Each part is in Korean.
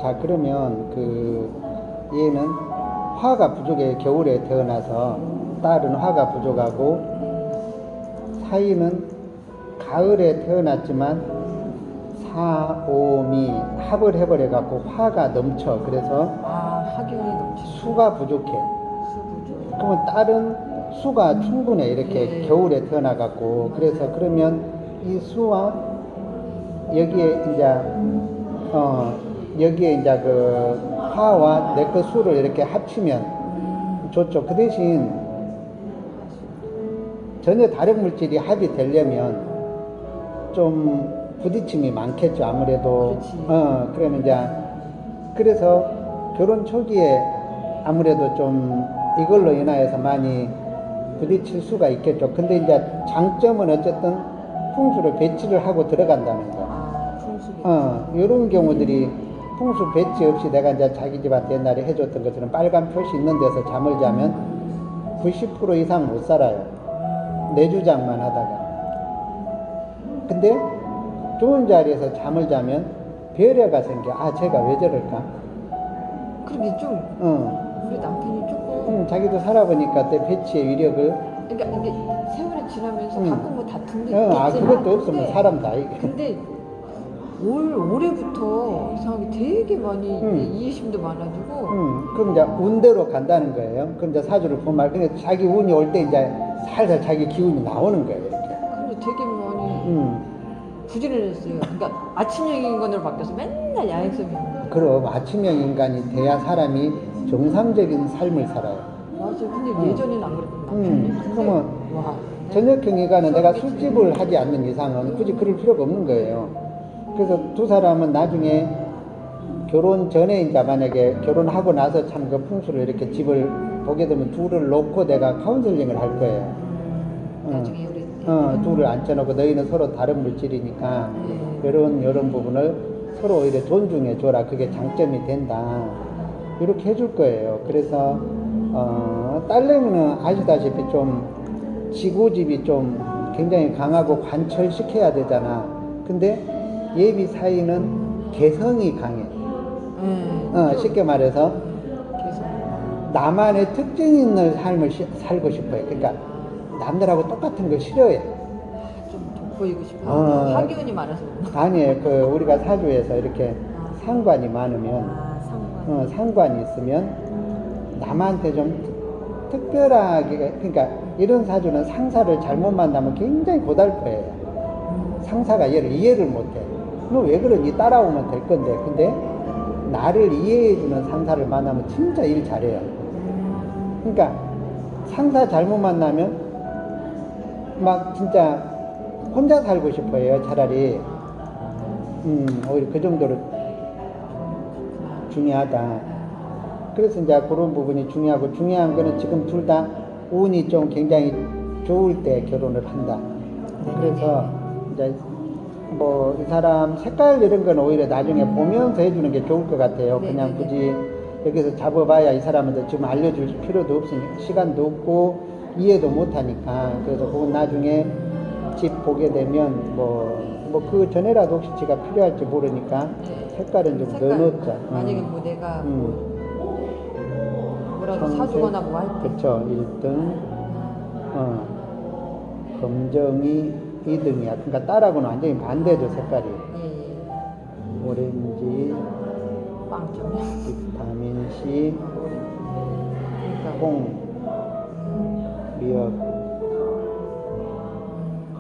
자, 그러면 얘는 화가 부족해. 겨울에 태어나서 딸은 화가 부족하고, 사위는 가을에 태어났지만 사오미 합을 해버려 갖고 화가 넘쳐. 그래서 화기운이 넘치죠. 수가 부족해. 수부족. 그러면 딸은 수가 충분해. 이렇게 네. 겨울에 태어나 갖고. 그래서 그러면 이 수와 여기에 이제 그 화와 내 거 수를 이렇게 합치면 좋죠. 그 대신 전혀 다른 물질이 합이 되려면 좀 부딪힘이 많겠죠. 아무래도. 그러면 이제 그래서 결혼 초기에 아무래도 좀 이걸로 인하여서 많이 부딪힐 수가 있겠죠. 근데 이제 장점은 어쨌든 풍수를 배치를 하고 들어간다는 거. 풍수. 이런 경우들이 풍수 배치 없이 내가 이제 자기 집한테 옛날에 해줬던 것처럼 빨간 표시 있는 데서 잠을 자면 90% 이상 못 살아요. 내주장만 하다가. 근데 좋은 자리에서 잠을 자면 배려가 생겨. 쟤가 왜 저럴까? 그러게 좀 우리 남편이 조금 자기도 살아보니까 때 배치의 위력을. 그러니까 이게 세월이 지나면서 가끔 뭐 다툼도 있겠지만 그것도 없으면 사람 다 이게. 근데 올해부터 이상하게 되게 많이 이해심도 많아지고 그럼 이제 운대로 간다는 거예요. 그럼 이제 사주를 보면 그냥 자기 운이 올 때 이제 살살 자기 기운이 나오는 거예요. 이렇게. 근데 되게 많이 부지런했어요. 그러니까 아침형 인간으로 바뀌어서 맨날 야행성이 있는 거예요. 그럼 아침형 인간이 돼야 사람이 정상적인 삶을 살아요. 맞아요. 근데 예전에는 안 그랬거든요. 남편이. 그러면 와, 저녁형 인간은 내가 술집을 하지 않는 이상은 굳이 그럴 필요가 없는 거예요. 그래서 두 사람은 나중에 결혼 전에 이제 만약에 결혼하고 나서 참 그 풍수를 이렇게 집을 보게 되면 둘을 놓고 내가 카운슬링을 할 거예요. 나중에 우리 둘을 앉혀놓고 너희는 서로 다른 물질이니까 이런 부분을 서로 오히려 존중해 줘라. 그게 장점이 된다. 이렇게 해줄 거예요. 그래서 딸내미는 아시다시피 좀 지고집이 좀 굉장히 강하고 관철시켜야 되잖아. 근데 예비 사이는 개성이 강해. 쉽게 말해서 나만의 특징 있는 삶을 살고 싶어요. 그러니까 남들하고 똑같은 걸 싫어해. 좀 돋보이고 싶어요. 화기운이 많아서. 아니에요. 우리가 사주에서 이렇게 상관이 많으면, 상관. 상관이 있으면 남한테 좀 특별하게, 그러니까 이런 사주는 상사를 잘못 만나면 굉장히 고달퍼해요. 상사가 얘를 이해를 못해. 너 왜 그러니? 따라오면 될 건데. 근데 나를 이해해주는 상사를 만나면 진짜 일 잘해요. 그러니까 상사 잘못 만나면 막 진짜 혼자 살고 싶어요. 차라리. 오히려 그 정도로 중요하다. 그래서 이제 그런 부분이 중요하고, 중요한 거는 지금 둘 다 운이 좀 굉장히 좋을 때 결혼을 한다. 그래서 이제 뭐 이 사람 색깔 이런 건 오히려 나중에 보면서 해주는 게 좋을 것 같아요. 그냥 굳이 여기서 잡아봐야 이 사람한테 지금 알려줄 필요도 없으니까, 시간도 없고 이해도 못하니까. 그래서 그건 나중에 집 보게 되면 그 전에라도 혹시 지가 필요할지 모르니까 색깔은 좀 넣어놓자. 만약에 뭐 내가 뭐라도 사주거나 뭐 할 때. 그쵸. 1등 검정이 2등이야. 그러니까 딸하고는 완전히 반대죠. 색깔이. 오렌지, 빵점. 비타민C, 콩, 미역,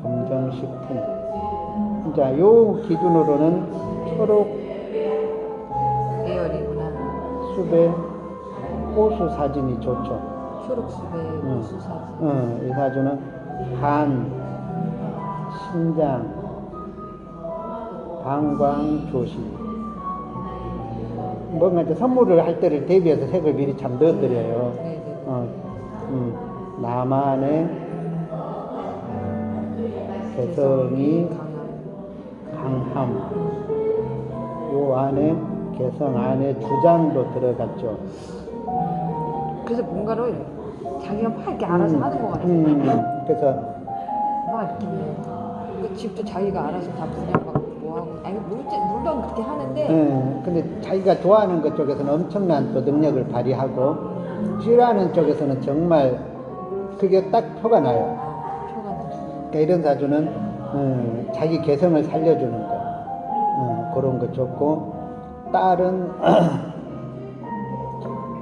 검정식품. 자, 요 기준으로는 초록 계열이구나. 숲의 호수 사진이 좋죠. 초록숲의 호수 사진. 이 사주는 간, 신장, 방광조시. 뭔가 이제 선물을 할 때를 대비해서 색을 미리 참 넣어드려요. 나만의 개성이 강함. 요 안에 개성 안에 주장도 들어갔죠. 그래서 뭔가를 자기가 막 이렇게 알아서 하는 것 같아요. 그래서 막 이렇게 그 집도 자기가 알아서 다 분양받고 뭐 하고 아니 물론 그렇게 하는데 근데 자기가 좋아하는 것 쪽에서는 엄청난 또 능력을 발휘하고 싫어하는 쪽에서는 정말 그게 딱 표가 나요. 표가 나. 그러니까 이런 사주는 자기 개성을 살려주는 거 그런 거 좋고 딸은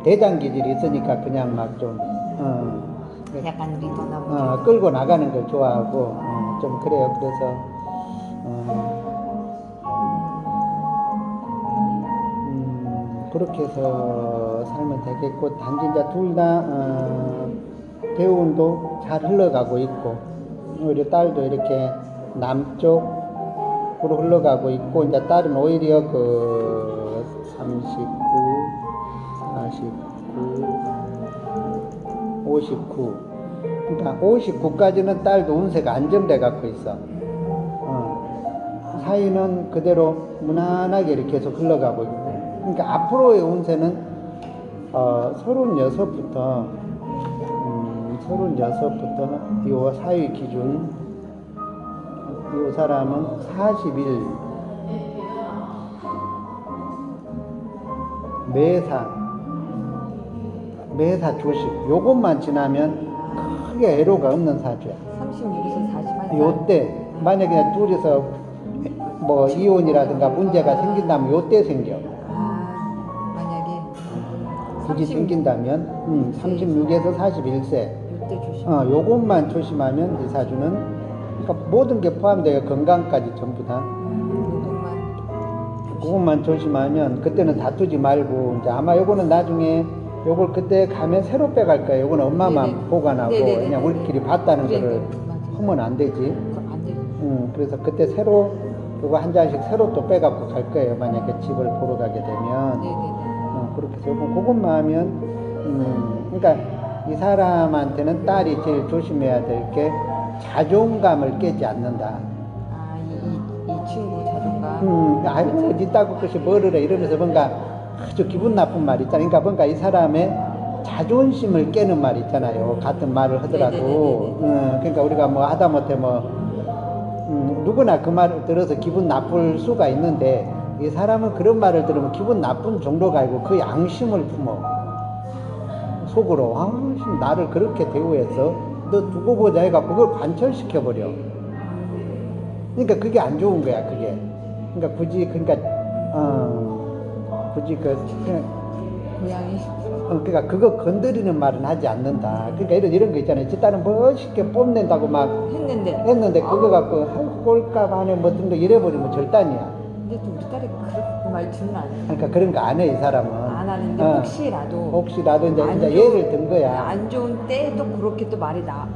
대장 기질이 있으니까 그냥 막 좀 약간 리더나 끌고 나가는 걸 좋아하고 좀 그래요. 그래서 그렇게 해서 살면 되겠고 단지 이제 둘 다 대운도 잘 흘러가고 있고 우리 딸도 이렇게 남쪽으로 흘러가고 있고 이제 딸은 오히려 그 39, 49, 59 그러니까 59까지는 딸도 운세가 안정돼 갖고 있어. 사이는 그대로 무난하게 이렇게 계속 흘러가고 있고 그러니까 앞으로의 운세는 36부터 요 사위 기준 요 사람은 40일 매사 조식 요것만 지나면 크게 애로가 없는 사주야. 36에서 41살. 요때 만약에 둘이서 뭐 이혼이라든가 문제가 생긴다면 요때 생겨. 만약에 굳이 생긴다면 36에서 41세 요때 조심. 요것만 조심하면 이 사주는 그러니까 모든 게 포함되어 건강까지 전부 다 그것만 조심하면 그때는 다투지 말고 이제 아마 요거는 나중에 요걸 그때 가면 새로 빼갈 거예요. 요거는 엄마만 네네. 보관하고 네네네네. 그냥 우리끼리 봤다는 그래, 거를 맞아. 하면 안 되지. 그럼 안 되지. 그래서 그때 새로 요거 한 잔씩 새로 또 빼갖고 갈 거예요. 만약에 집을 보러 가게 되면. 네네네. 그렇게 해서 그것만 하면 그러니까 이 사람한테는 딸이 제일 조심해야 될 게 자존감을 깨지 않는다. 이 친구 자존감. 아이고 니 딸 것이 뭐를 해 이러면서 뭔가 아주 기분 나쁜 말 있잖아요. 그러니까 뭔가 이 사람의 자존심을 깨는 말 있잖아요. 같은 말을 하더라도. 그러니까 우리가 뭐 하다못해 누구나 그 말을 들어서 기분 나쁠 수가 있는데 이 사람은 그런 말을 들으면 기분 나쁜 정도가 아니고 그 양심을 품어. 속으로 나를 그렇게 대우해서 너 두고 보자 해갖고 그걸 관철시켜버려. 그러니까 그게 안 좋은 거야. 그게 그러니까 굳이 고양이. 그러니까 그거 건드리는 말은 하지 않는다. 그러니까 이런 거 있잖아요. 지 딸은 멋있게 뽐낸다고 막 했는데 그거 갖고 꼴값 안에 뭐 등등 이래버리면 절단이야. 근데 또 우리 딸이 그런 말투는 안 해. 그러니까 그런 거 안 해 이 사람은. 안 하는데 혹시라도 이제 예를 든 거야. 안 좋은 때도 그렇게 또 말이 나.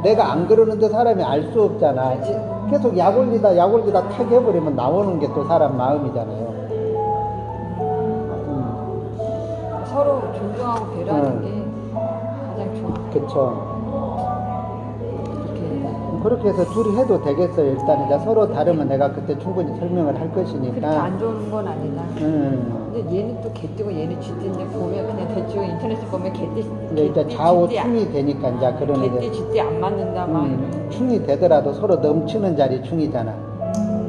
내가 안 그러는데 사람이 알 수 없잖아. 그치. 계속 약 올리다 탁 해버리면 나오는 게 또 사람 마음이잖아요. 서로 존중하고 배려하는 게 가장 좋아. 그쵸. 그렇게 해서 둘이 해도 되겠어요. 일단 이제 서로 다르면 내가 그때 충분히 설명을 할 것이니까. 그렇게 안 좋은 건 아니다. 근데 얘는 또 개뜨고 얘는 쥐띠인데 보면 그냥 대충 인터넷에 보면 근데 이제 좌우 충이 되니까 이제 그런 개띠 쥐띠 안 맞는다 막 충이 되더라도 서로 넘치는 자리 충이잖아.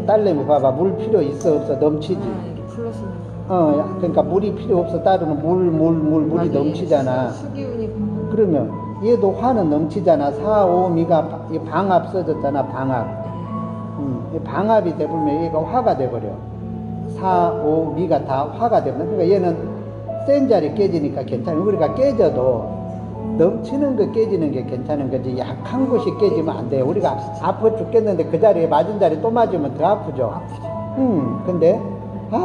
딸내미 봐봐 물 필요 있어 없어 넘치지. 이게 플러스는 그러니까 물이 필요 없어. 따르는 물이 넘치잖아. 수기운이 그러면 얘도 화는 넘치잖아. 4, 5, 미가 방압 써졌잖아. 방압. 방압이 돼버리면 얘가 화가 돼버려. 4, 5, 미가 다 화가 돼버려. 그러니까 얘는 센 자리 깨지니까 괜찮아. 우리가 깨져도 넘치는 거 깨지는 게 괜찮은 거지. 약한 곳이 깨지면 안 돼요. 우리가 아파 죽겠는데 그 자리에 맞은 자리 또 맞으면 더 아프죠. 근데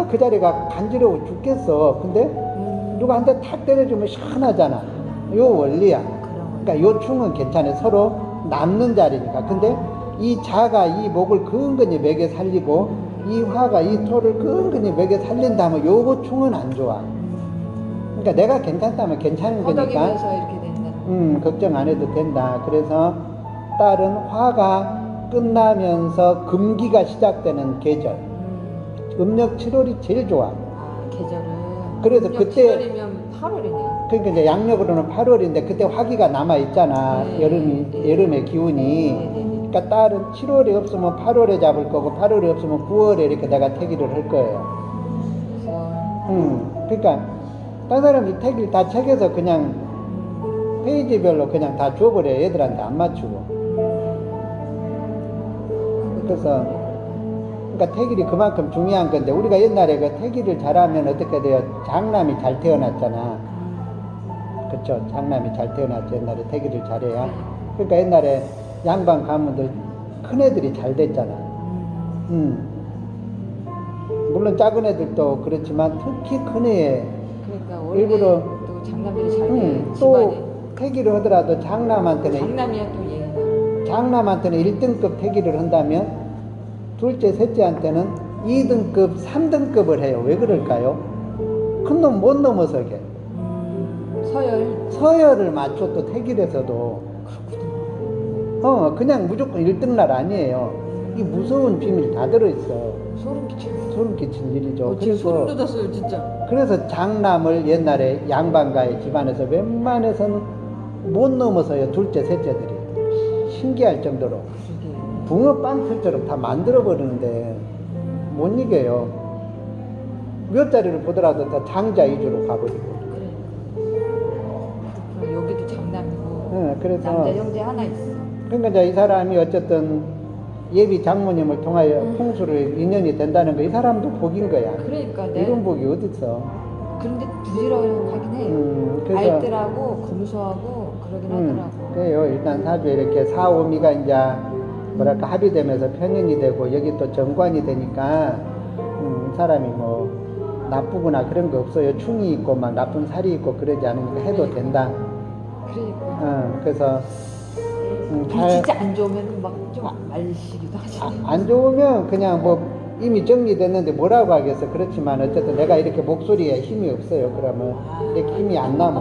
그 자리가 간지러워 죽겠어. 근데 누가 한 대 탁 때려주면 시원하잖아. 요 원리야. 그러니까 요 충은 괜찮아요. 서로 남는 자리니까. 근데 이 자가 이 목을 근근히 맥에 살리고 이 화가 이 토를 근근히 맥에 살린다면 요거 충은 안 좋아. 그러니까 내가 괜찮다면 괜찮은 거니까 이렇게 된다. 걱정 안 해도 된다. 그래서 딸은 화가 끝나면서 금기가 시작되는 계절. 음력 7월이 제일 좋아. 계절은. 그래서 그때 7월이면 8월이네요. 그러니까 이제 양력으로는 8월인데 그때 화기가 남아 있잖아. 여름의 기운이. 그러니까 딸은 7월에 없으면 8월에 잡을 거고 8월에 없으면 9월에 이렇게 내가 태기를 할 거예요. 그러니까 딴 사람이 태기를 다 책에서 그냥 페이지별로 그냥 다 줘버려요. 애들한테 안 맞추고. 그래서 그러니까 태길이 그만큼 중요한 건데 우리가 옛날에 그 태길을 잘하면 어떻게 돼요? 장남이 잘 태어났잖아. 그쵸? 장남이 잘 태어났죠. 옛날에 태길을 잘해야. 그러니까 옛날에 양반 가문들 큰 애들이 잘 됐잖아. 물론 작은 애들도 그렇지만 특히 큰 애. 그러니까 원래 일부러 또 장남들이 잘 돼. 또 집안에. 태기를 하더라도 장남한테는 장남이야 또 얘. 장남한테는 1등급 태기를 한다면 둘째, 셋째한테는 2등급, 3등급을 해요. 왜 그럴까요? 큰 놈 못 넘어서 게. 서열. 서열을 맞춰 또 태길에서도. 그냥 무조건 1등날 아니에요. 이 무서운 비밀 다 들어있어. 소름 끼쳐. 소름 끼친 일이죠. 지금 소름 돋았어요 진짜. 그래서 장남을 옛날에 양반가의 집안에서 웬만해서는 못 넘어서요. 둘째, 셋째들이. 신기할 정도로. 붕어빵틀처럼 다 만들어버리는데 못 이겨요. 몇 자리를 보더라도 다 장자 위주로 가버리고. 그래. 여기도 장남이고 그래서 남자 형제 하나 있어. 그러니까 이제 이 사람이 어쨌든 예비 장모님을 통하여 풍수를 인연이 된다는 거 이 사람도 복인 거야. 그러니까 이런 복이 어딨어. 그런데 부지런하긴 해. 그래서 알뜰하고 검소하고 그러긴 하더라고. 그래요. 일단 사주에 이렇게 사오미가 이제 뭐랄까 합의되면서 편인이 되고 여기 또 정관이 되니까 사람이 뭐 나쁘거나 그런 거 없어요. 충이 있고 막 나쁜 살이 있고 그러지 않으니까 해도 된다. 그러니까. 그래서 진짜 안 좋으면 막 좀 말리시기도 하지. 안 좋으면 그냥 뭐 이미 정리됐는데 뭐라고 하겠어. 그렇지만 어쨌든 내가 이렇게 목소리에 힘이 없어요. 그러면 이렇게 힘이 안 남아.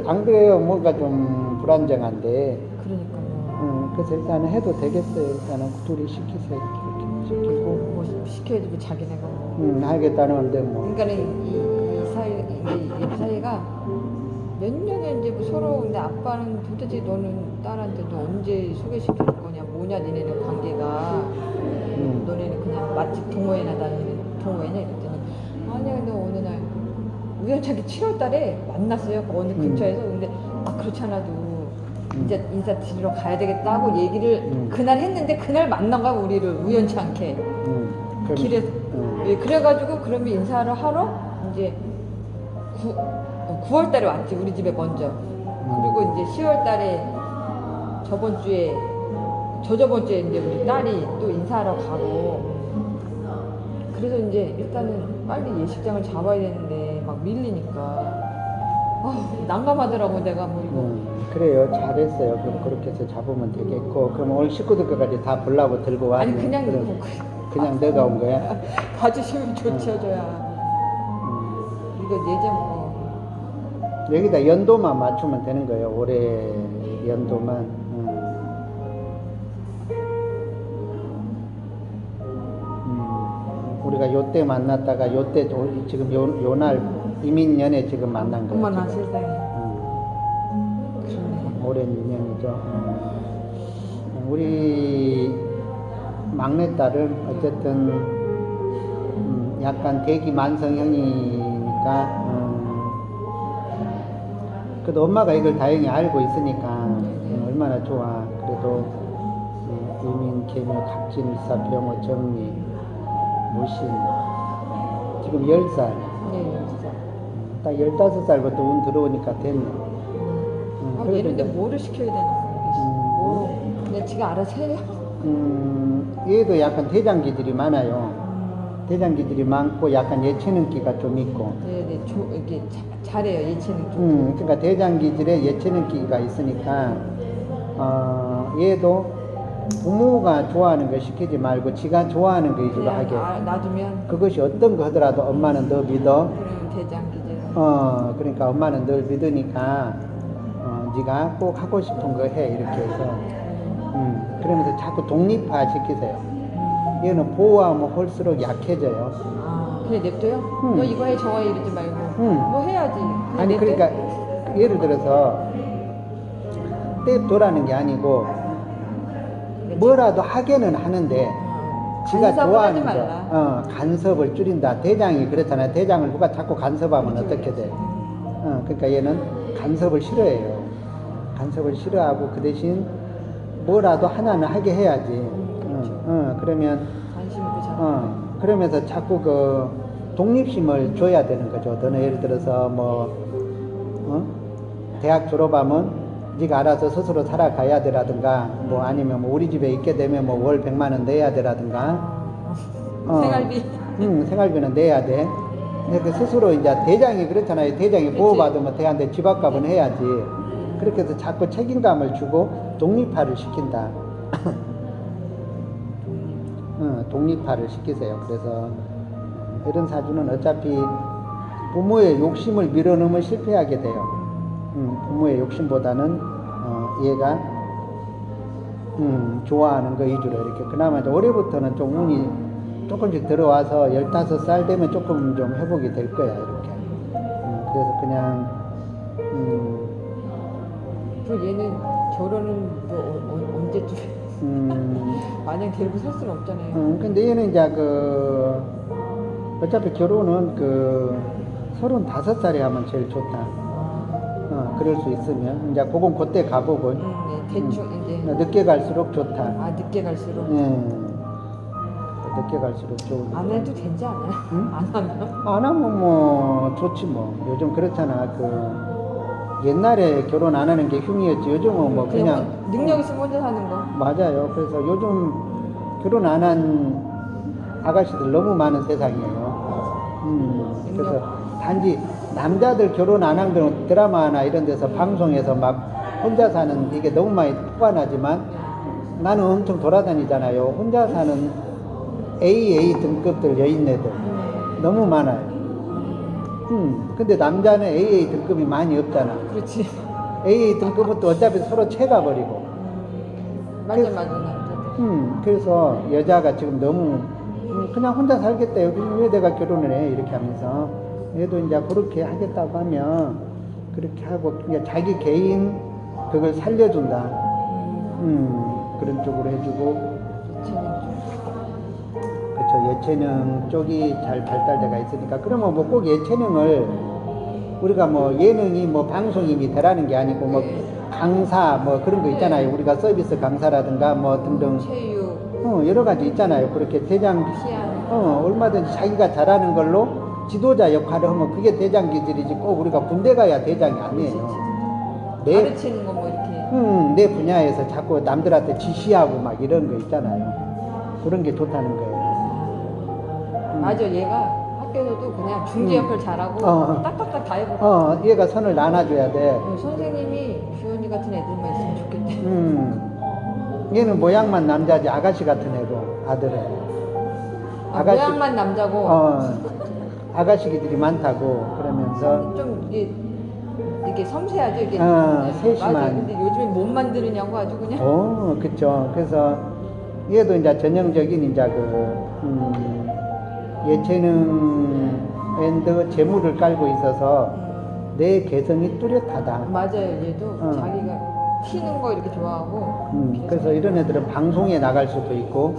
안 그래요. 뭔가 좀 불안정한데. 그러니까요. 그래서 일단은 해도 되겠어요. 일단은 둘이 시키세요. 이렇게 시키고. 뭐 시켜야지 뭐 자기네가. 하겠다는데 뭐. 그러니까 이 사이가 몇 년에 이제 뭐 서로 근데 아빠는 도대체 너는 딸한테 너 언제 소개시킬 거냐 뭐냐 니네는 관계가 너네는 그냥 맛집 동호회나 다니는 동호회냐 이랬더니 아니야 근데 어느 날 우연찮게 7월 달에 만났어요 어느 근처에서. 근데 그렇잖아도 이제 인사 드리러 가야 되겠다 하고 얘기를 그날 했는데 그날 만난 거야 우리를 우연치 않게 길에서. 그래가지고 그러면 인사를 하러 이제 9월 달에 왔지 우리 집에 먼저. 그리고 이제 10월 달에 저저번 주에 이제 우리 딸이 또 인사하러 가고. 그래서 이제 일단은 빨리 예식장을 잡아야 되는데 막 밀리니까 난감하더라고 내가 뭐 이거. 그래요. 잘했어요. 그럼 그렇게 해서 잡으면 되겠고. 그럼 오늘 식구들까지 다 보려고 들고 왔네. 아니 그냥 그냥 내가 온 거야? 봐주시면 좋지어줘야. 이거 예전 뭐 여기다 연도만 맞추면 되는 거예요. 올해 연도만. 우리가 요때 만났다가 요때 지금 요날 이민년에 지금 만난 거예요. 어머나 세상에. 오랜 인연이죠. 우리 막내딸은 어쨌든 약간 대기 만성형이니까 그래도 엄마가 이걸 다행히 알고 있으니까 얼마나 좋아. 그래도 이민, 계묘, 갑진, 일사, 병호, 정리, 무신 지금 10살. 네, 진짜. 딱 15살부터 운 들어오니까 됐네. 얘는데 뭐를 시켜야 되나 모르겠어. 그냥 지가 알아서 해요. 얘도 약간 대장기질이 많아요. 대장기질이 많고 약간 예체능기가 좀 있고. 네네, 이게 잘해요 예체능 좀. 그러니까 대장기질에 예체능기가 있으니까 얘도 부모가 좋아하는 거 시키지 말고 지가 좋아하는 거 위주로 하게. 놔두면. 그것이 어떤 거 하더라도 엄마는 너 믿어. 그러면 대장기질. 그러니까 엄마는 널 믿으니까 네가 꼭 하고 싶은 거 해 이렇게 해서. 그러면서 자꾸 독립화 시키세요. 얘는 보호하면 할수록 약해져요. 그냥 냅둬요? 너 이거 해 저거 해 이러지 말고 뭐 해야지. 아니 냅둬? 그러니까 예를 들어서 떼도라는 게 아니고 뭐라도 하게는 하는데 지가 간섭을 좋아하는 하지 거 말라. 간섭을 줄인다. 대장이 그렇잖아요. 대장을 누가 자꾸 간섭하면 그렇지, 어떻게 돼? 그렇지. 그러니까 얘는 간섭을 싫어해요. 간섭을 싫어하고 그 대신 뭐라도 하나는 하게 해야지. 그렇죠. 그러면 관심도 잘. 그러면서 자꾸 그 독립심을 줘야 되는 거죠. 너는 예를 들어서 뭐 대학 졸업하면 네가 알아서 스스로 살아가야 되라든가 뭐 아니면 뭐 우리 집에 있게 되면 뭐 월 100만 원 내야 되라든가 생활비. 생활비는 내야 돼. 근데 그 스스로 이제 대장이 그렇잖아요. 대장이 그치. 보호받으면 대한테 집합값은 해야지. 그렇게 해서 자꾸 책임감을 주고 독립화를 시킨다. 독립화를 시키세요. 그래서 이런 사주는 어차피 부모의 욕심을 밀어넣으면 실패하게 돼요. 부모의 욕심보다는 얘가 좋아하는 거 위주로 이렇게 그나마 이제 올해부터는 좀 운이 조금씩 들어와서 15살 되면 조금 좀 회복이 될 거야 이렇게. 그래서 그냥 그 얘는 결혼은 뭐 언제쯤 마냥 데리고 살 수는 없잖아요. 근데 얘는 이제 어차피 결혼은 35살에 하면 제일 좋다. 그럴 수 있으면 이제 그건 그때 가보고 네, 대충 이제 늦게 갈수록 좋다. 늦게 갈수록 늦게 갈수록 좋으니까. 안 해도 되지 않아요? 응? 안 하면? 안 하면 뭐 좋지 뭐. 요즘 그렇잖아. 옛날에 결혼 안 하는 게 흉이었지. 요즘은 뭐 그냥 능력 있으면 혼자 사는 거. 맞아요. 그래서 요즘 결혼 안 한 아가씨들 너무 많은 세상이에요. 그래서 단지 남자들 결혼 안 한 건 드라마나 이런 데서 방송에서 막 혼자 사는 이게 너무 많이 포괄하지만 나는 엄청 돌아다니잖아요. 혼자 사는 AA 등급들 여인네들 너무 많아요. 근데 남자는 AA 등급이 많이 없잖아. 그렇지. AA 등급은 또 어차피 서로 채가버리고. 맞아, 남자들. 그래서 여자가 지금 너무 그냥 혼자 살겠다. 여기 왜 내가 결혼을 해? 이렇게 하면서 얘도 이제 그렇게 하겠다고 하면 그렇게 하고 그냥 자기 개인 그걸 살려준다. 그런 쪽으로 해주고. 그렇죠. 예체능 쪽이 잘 발달돼가 있으니까 그러면 뭐 꼭 예체능을 우리가 뭐 예능이 뭐 방송인이 되라는 게 아니고 뭐 강사 뭐 그런 거 있잖아요. 우리가 서비스 강사라든가 뭐 등등 체육 여러 가지 있잖아요. 그렇게 대장 피아노 얼마든지 자기가 잘하는 걸로 지도자 역할을 하면 그게 대장 기질이지 꼭 우리가 군대 가야 대장이 아니에요. 가르치는 거 뭐 이렇게 내 분야에서 자꾸 남들한테 지시하고 막 이런 거 있잖아요. 그런 게 좋다는 거예요. 맞아. 얘가 학교에서도 그냥 중재 역할 잘하고 딱딱딱 다 해보고 얘가 선을 나눠줘야 돼. 선생님이 주연이 같은 애들만 있으면 좋겠대. 얘는 모양만 남자지 아가씨 같은 애고 아들은 모양만 남자고 아가씨기들이 많다고 그러면서 좀 이게 섬세하죠. 이게 세심한. 맞아. 근데 요즘에 못 만드느냐고 아주 그냥. 그쵸. 그래서 얘도 이제 전형적인 이제 예체능 밴드 재물을 깔고 있어서 내 개성이 뚜렷하다. 맞아요. 얘도 자기가 튀는 거 이렇게 좋아하고. 그래서 이런 애들은 방송에 나갈 수도 있고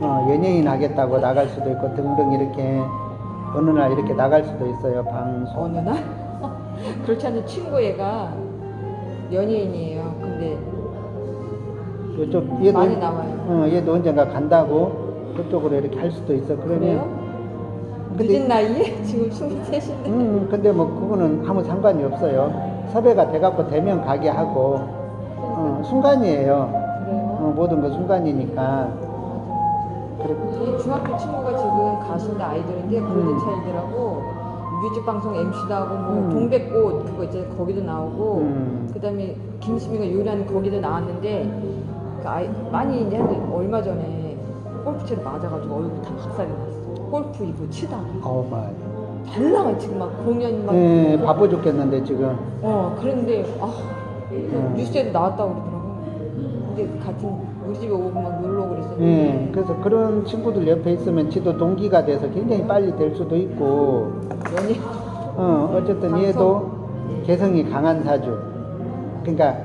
연예인 하겠다고 나갈 수도 있고 등등 이렇게 어느 날 이렇게 나갈 수도 있어요. 방송. 어느 날? 그렇지 않은 친구 얘가 연예인이에요. 근데 요쪽 얘도 많이 나와요. 얘도 언젠가 간다고 그쪽으로 이렇게 할 수도 있어. 그러면 그래요? 늦은 나이에? 지금 23인데. 근데 뭐 그거는 아무 상관이 없어요. 섭외가 돼갖고 되면 가게 하고 순간이에요. 그래요? 모든 거 순간이니까. 이 중학교 친구가 지금 가수인데 아이돌인데 골든차일드라고 뮤직 방송 MC도 하고 뭐 동백꽃 그거 이제 거기도 나오고 그다음에 김수미가 요리하는 거기도 나왔는데 많이 이제 얼마 전에 골프채로 맞아가지고 얼굴 다 박살이 났어. 골프 이거 치다가 달라가 지금 막 공연 막 바빠 죽겠는데 지금. 그런데 뉴스에도 나왔다고 그러더라고. 근데 같은 우리 집에 오고 막 놀러 오고 그랬었는데. 그래서 그런 친구들 옆에 있으면 지도 동기가 돼서 굉장히 빨리 될 수도 있고. 연예. 어쨌든 얘도 개성이 강한 사주. 그러니까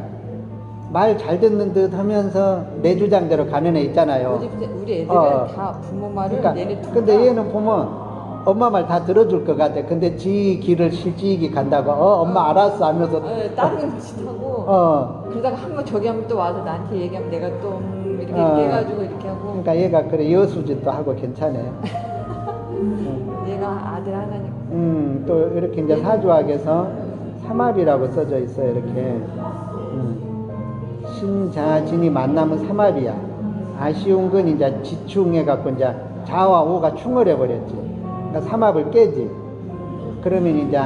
말 잘 듣는 듯 하면서 내 주장대로 가는 애 있잖아요. 우리 애들은 다 부모 말을 그러니까, 얘네 둘 근데 다- 얘는 보면 엄마 말 다 들어줄 것 같아. 근데 지 길을 실직이 간다고 엄마 알았어 하면서 다른 짓 하고 그러다가 한번 저기 하면 또 와서 나한테 얘기하면 내가 또 이렇게 해가지고 이렇게 하고 그러니까 얘가 그래 여수짓도 하고 괜찮아요. 얘가 아들 하나니까 또 이렇게 이제 사주학에서 삼합이라고 써져 있어요. 이렇게 신자진이 만나면 삼합이야. 아쉬운 건 이제 지충해 갖고 이제 자와 오가 충을 해버렸지. 그러니까 삼합을 깨지. 그러면 이제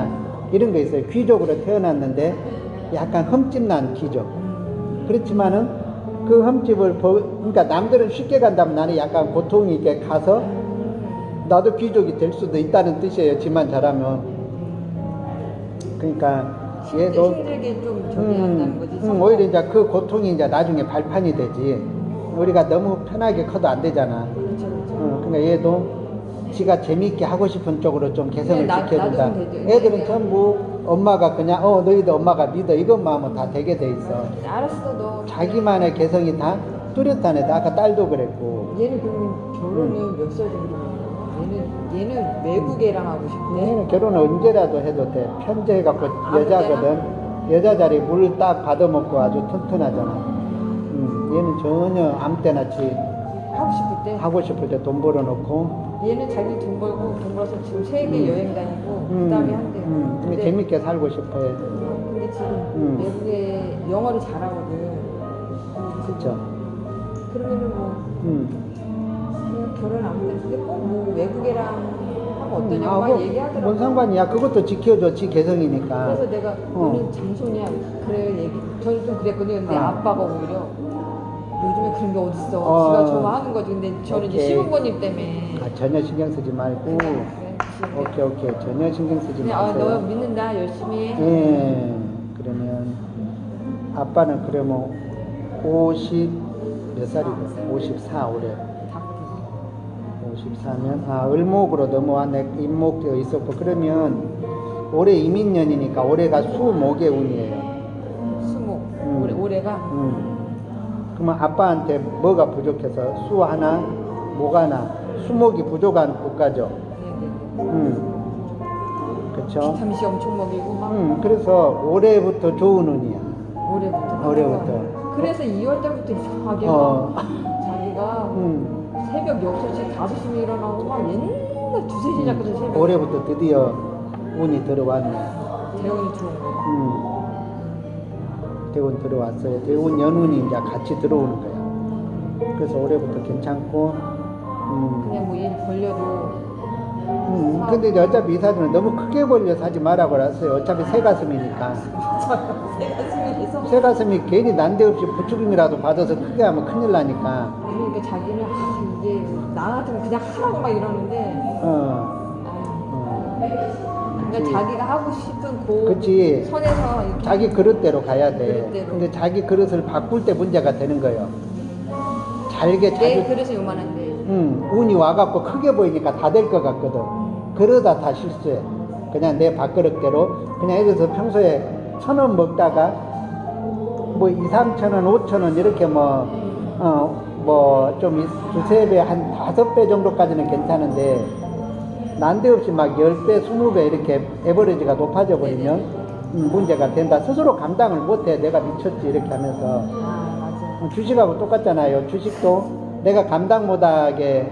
이런 거 있어요. 귀족으로 태어났는데 약간 흠집난 귀족. 그렇지만은 그 흠집을 그러니까 남들은 쉽게 간다면 나는 약간 고통이 있게 가서 나도 귀족이 될 수도 있다는 뜻이에요. 지만 잘하면. 그러니까 얘도 힘들게 좀 저기 한다는 거지. 오히려 이제 그 고통이 이제 나중에 발판이 되지. 우리가 너무 편하게 커도 안 되잖아. 그렇죠. 그러니까 얘도 지가 재미있게 하고 싶은 쪽으로 좀 개성을 지켜준다. 놔두면 되죠. 애들은 전부 엄마가 그냥 너희도 엄마가 믿어 이것만 하면 다 되게 돼 있어. 알았어 너. 자기만의 개성이 다 뚜렷한 애들. 아까 딸도 그랬고. 얘는 그러면 결혼은 몇 살 정도? 얘는 외국 애랑 하고 싶대. 얘는 결혼을 언제라도 해도 돼. 편제해갖고 여자거든. 여자 자리 물 딱 받아먹고 아주 튼튼하잖아. 얘는 전혀 아무 때나 하고 싶을 때. 하고 싶을 때 돈 벌어놓고. 얘는 자기 돈 벌고 돈 벌어서 지금 세계 여행 다니고 그다음에 한대요. 근데 재밌게 살고 싶어 해. 근데 지금 외국에 영어를 잘하거든. 그쵸. 그러면은 뭐 그냥 결혼 안 되는데 꼭 뭐 외국애랑 하면 어떠냐고 막 얘기하더라고. 뭔 상관이야. 그것도 지켜줘. 지 개성이니까. 그래서 내가 너는 장손이야. 그래 얘기. 저는 좀 그랬거든요. 근데 아빠가 오히려 요즘에 그런 게 어딨어. 지가 좋아하는 거지. 근데 저는 이제 오케이. 시부모님 때문에. 전혀 신경 쓰지 말고. 오케이. 전혀 신경 쓰지 마세요. 너 믿는다. 열심히 해. 예. 그러면 아빠는 그러면 50 몇 살이고? 54 올해. 54면 을목으로 넘어왔네. 임목되어 있었고 그러면 올해 이민년이니까 올해가 수목의 운이에요. 수목. 올해가. 그러면 아빠한테 뭐가 부족해서 수 하나, 목 하나, 수목이 부족한 국가죠. 네네. 그렇죠. 비타민C 엄청 먹이고 막. 그래서 올해부터 좋은 운이야. 올해부터. 그래서 2월 달부터 이상하게 자기가 새벽 6시, 5시에 일어나고 막 옛날 2-3시 자거든 새벽. 올해부터 드디어 운이 들어왔네. 대운이 들어온 거야. 대운 들어왔어요. 대운 연운이 이제 같이 들어오는 거야. 그래서 올해부터 괜찮고. 그냥 뭐 일 벌려도. 근데 이제 어차피 이 사주는 너무 크게 벌려서 하지 말라고 그랬어요. 어차피 새 가슴이니까. 새 가슴이 괜히 난데없이 부추김이라도 받아서 크게 하면 큰일 나니까. 그러니까 자기는 이게 나 같으면 그냥 하라고 막 이러는데. 그러니까 자기가 하고 싶은 그치. 선에서 이렇게 자기 그릇대로 가야 돼. 그릇대로. 근데 자기 그릇을 바꿀 때 문제가 되는 거예요. 잘게 내 자주. 그릇은 요만한데. 운이 와갖고 크게 보이니까 다 될 것 같거든. 그러다 다 실수해. 그냥 내 밥그릇대로. 그냥 예를 들어서 평소에 1,000원 먹다가 뭐 2-3,000원, 5,000원 이렇게 좀 두세 배, 한 5배 정도까지는 괜찮은데 난데없이 막 10배, 20배 이렇게 에버리지가 높아져 버리면 문제가 된다. 스스로 감당을 못해. 내가 미쳤지 이렇게 하면서. 맞아. 주식하고 똑같잖아요. 주식도 내가 감당 못하게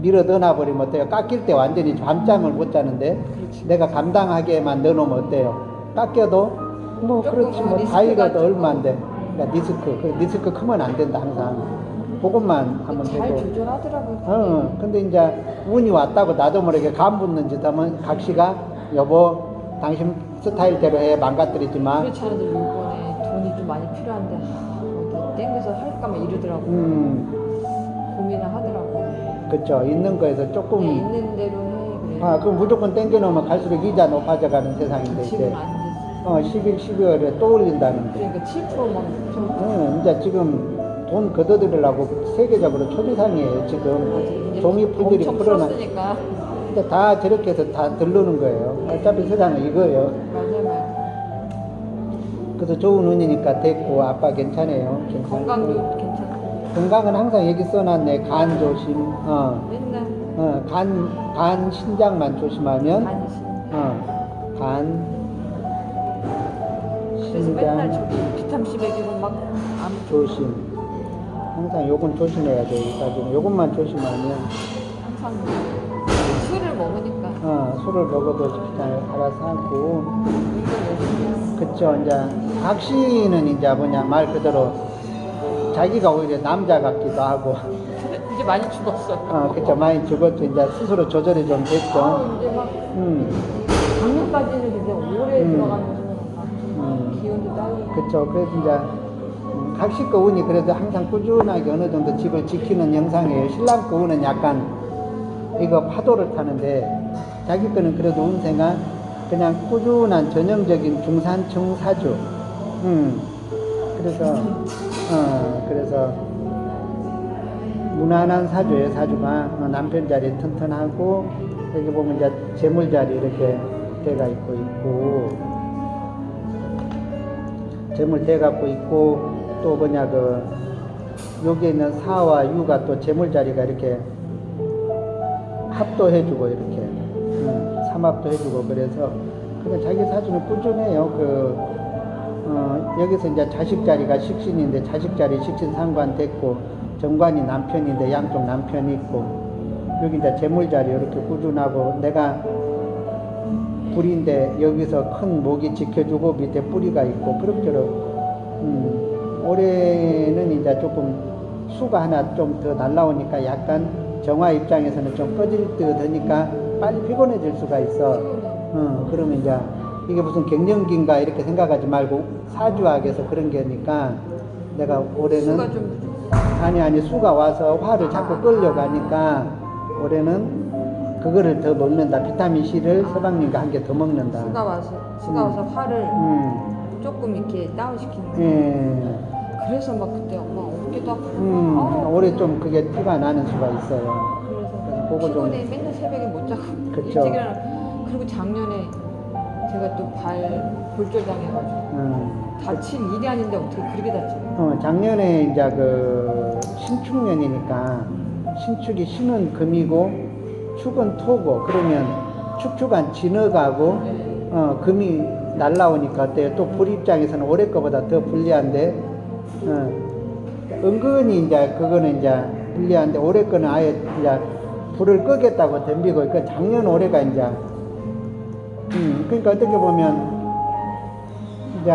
밀어 넣어놔버리면 어때요? 깎일 때 완전히 잠잠을 못 자는데 내가 감당하게만 넣어놓으면 어때요? 깎여도 뭐 그렇지 뭐 다이어도 얼마인데. 그러니까 리스크 크면 안 된다 항상. 그것만 하면 잘 되고. 조절하더라고요. 근데 이제 운이 왔다고 나도 모르게 간 붙는 짓 하면 각시가 여보 당신 스타일대로 해 망가뜨리지 마. 그렇지 않아도 요번에 돈이 좀 많이 필요한데 어디 땡겨서 할까 막 이러더라고. 고민을 하더라고. 그쵸. 있는 거에서 조금. 있는 대로 해. 그래. 그럼 무조건 땡겨놓으면 갈수록 이자 높아져가는 세상인데 지금 이제. 안 되지. 11, 12월에 또 올린다는데. 그러니까 7%막 좀. 이제 지금 돈 걷어들이려고 세계적으로 초비상이에요, 지금. 종이풀들이 엄청 풀어놔. 풀었으니까. 근데 다 저렇게 해서 다 들르는 거예요. 어차피 세상은 이거예요. 맞아요. 그래서 좋은 운이니까 됐고 아빠 괜찮아요. 건강도 괜찮고. 건강은 항상 여기 써놨네. 간 조심. 맨날 간 신장만 조심하면. 간이신. 간 그래서 맨날 신장 저기 비타민C 먹이고 막 암 조심. 항상 요건 조심해야 돼. 여기까지는 요것만 조심하면. 항상 술을 먹으니까 술을 먹어도 그냥 알아서 하고. 운동 열심히 해서. 그쵸. 이제 각시는 이제 뭐냐 말 그대로 자기가 오히려 남자 같기도 하고. 이제 많이 죽었어요. 그쵸. 많이 죽었죠. 이제 스스로 조절이 좀 됐죠. 이제 막 음. 작년까지는 이제 오래 들어가면서 기운도 딸리고. 그쵸. 그래서 이제 각시 거 운이 그래도 항상 꾸준하게 어느 정도 집을 지키는 영상이에요. 신랑 거 운은 약간 이거 파도를 타는데 자기 거는 그래도 운세가 그냥 꾸준한 전형적인 중산층 사주. 그래서 무난한 사주예요. 사주가 남편 자리 튼튼하고 여기 보면 이제 재물 자리 이렇게 대가 있고 재물 대 갖고 있고 또 뭐냐 여기 있는 사와 유가 또 재물 자리가 이렇게 합도 해주고 이렇게 삼합도 해주고 그래서 그냥 자기 사주는 꾸준해요. 여기서 이제 자식 자리가 식신인데 자식 자리 식신 상관 됐고 정관이 남편인데 양쪽 남편이 있고 여기 이제 재물 자리 이렇게 꾸준하고 내가 불인데 여기서 큰 목이 지켜주고 밑에 뿌리가 있고 그럭저럭 올해는 이제 조금 수가 하나 좀 더 날라오니까 약간 정화 입장에서는 좀 꺼질 듯 하니까 빨리 피곤해질 수가 있어. 그러면 이제 이게 무슨 갱년기인가 이렇게 생각하지 말고 사주학에서 그런 게니까 내가 올해는 수가 좀 아니 수가 와서 화를 자꾸 끌려가니까 올해는 그거를 더 먹는다. 비타민 C를 서방님과 함께 더 먹는다. 수가 와서 화를 조금 이렇게 다운시키는 거예요. 예. 그래서 막 그때 엄마 어깨도 아프고 올해 좀 그게 티가 나는 수가 있어요. 그래서 그거 좀- 피곤해 맨날 새벽에 못 자고 그쵸. 일찍 일어나. 그리고 작년에 제가 또 발 골절 당해가지고 다친 일이 아닌데 어떻게 그렇게 다쳐요? 작년에 이제 신축년이니까 신축이 신은 금이고 축은 토고 그러면 축축한 지나가고 금이 날라오니까 어때요? 또 불 입장에서는 올해 거보다 더 불리한데 은근히 이제 그거는 이제 불리한데 올해 거는 아예 이제 불을 끄겠다고 덤비고 그 작년 올해가 이제 그러니까 어떻게 보면 이제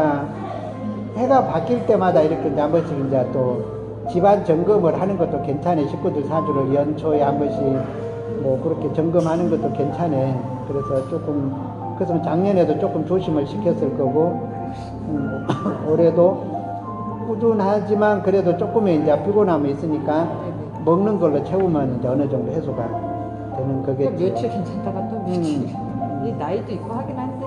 해가 바뀔 때마다 이렇게 이제 한 번씩 이제 또 집안 점검을 하는 것도 괜찮아요. 식구들 사주를 연초에 한 번씩 뭐 그렇게 점검하는 것도 괜찮아요. 그래서 조금 그래서 작년에도 조금 조심을 시켰을 거고 올해도 꾸준하지만 그래도 조금의 이제 피곤함이 있으니까 먹는 걸로 채우면 이제 어느 정도 해소가 되는 거겠죠. 며칠 괜찮다가 또 며칠 이 나이도 있고 하긴 한데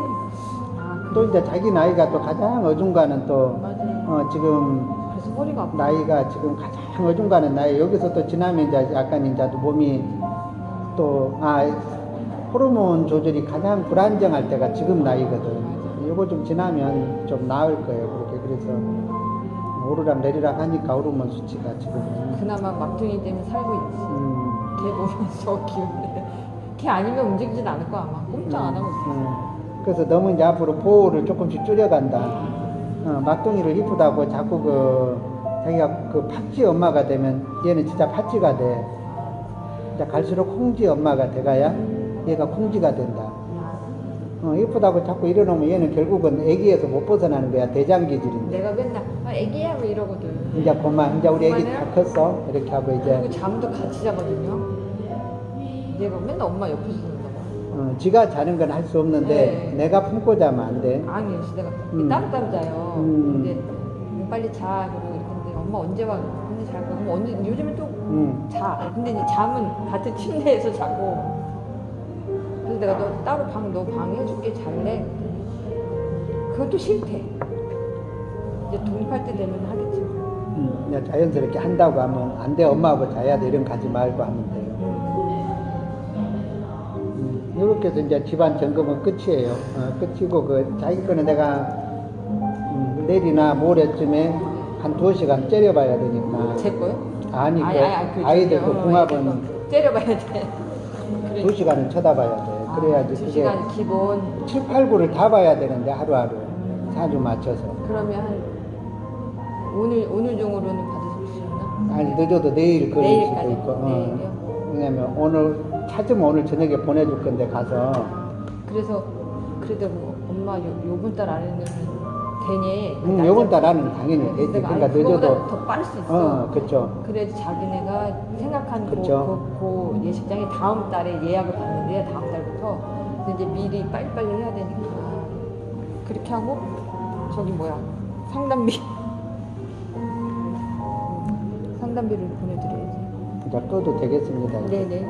또 이제 자기 나이가 또 가장 어중간한 또 맞아요. 지금 그래서 허리가 아파. 나이가 지금 가장 어중간한 나이 여기서 또 지나면 이제 약간 이제 몸이 또 호르몬 조절이 가장 불안정할 때가 지금 나이거든. 요거 좀 지나면 좀 나을 거예요. 그렇게 그래서 오르락 내리락 하니까 호르몬 수치가 지금 그나마 막둥이 때문에 살고 있지. 걔 보면서 기운내. 걔 아니면 움직이진 않을 거야 아마. 꼼짝 안 하고 있어. 그래서 너무 이제 앞으로 보호를 조금씩 줄여간다. 막둥이를 이쁘다고 자꾸 자기가 팥쥐 엄마가 되면 얘는 진짜 팥쥐가 돼. 이제 갈수록 콩쥐 엄마가 돼가야 얘가 콩쥐가 된다. 이쁘다고 자꾸 이러놓으면 얘는 결국은 애기에서 못 벗어나는 거야. 대장기질인데. 내가 맨날 애기야 뭐 이러거든. 이제 그만, 이제 우리 애기 다 그만해요? 컸어. 이렇게 하고 그리고 이제. 잠도 같이 자거든요. 얘가 맨날 엄마 옆에서 자는 거 지가 자는 건 할 수 없는데 네. 내가 품고 자면 안 돼. 봐. 아니 그래서 내가 따로따로 자요. 근데 빨리 자 그러고 이러는데 엄마 언제 와? 언제 잘 거야? 언제 요즘엔 또 자. 근데 이제 잠은 같은 침대에서 자고. 그래서 내가 너 방 해줄게 잘래? 그것도 싫대. 이제 독립할 때 되면 하겠지. 그냥 자연스럽게 한다고 하면 안 돼. 엄마하고 자야 돼. 이런 거 가지 말고 하면 돼요. 이렇게 해서 이제 집안 점검은 끝이에요. 끝이고 자기 거는 내가 내일이나 모레쯤에 한 2시간 째려봐야 되니까. 제 거요? 아니, 그 아이들 그 저기, 궁합은 째려봐야 돼. 2시간은 쳐다봐야 돼. 그래야지 두 그게 시간 기본. 7, 8, 9를 다 봐야 되는데 하루하루 사주 맞춰서. 그러면 한 오늘 중으로는 받을 수 있나? 아니 늦어도 내일 그럴 내일까지? 수도 있고. 내일이요? 왜냐면 오늘 찾으면 오늘 저녁에 보내줄 건데 가서. 그래서 그래도 뭐 엄마 요번 달 안에는 되니? 요번 달 안은 당연히 되지. 그러니까 늦어도. 더 빠를 수 있어. 그쵸. 그래도 자기네가 생각한 그쵸. 그 예식장이 다음 달에 예약을 받는데 다음 달부터 근데 이제 미리 빨리빨리 해야 되니까 그렇게 하고 저기 뭐야 상담비를 보내드려야지. 이제 꺼도 되겠습니다. 네네.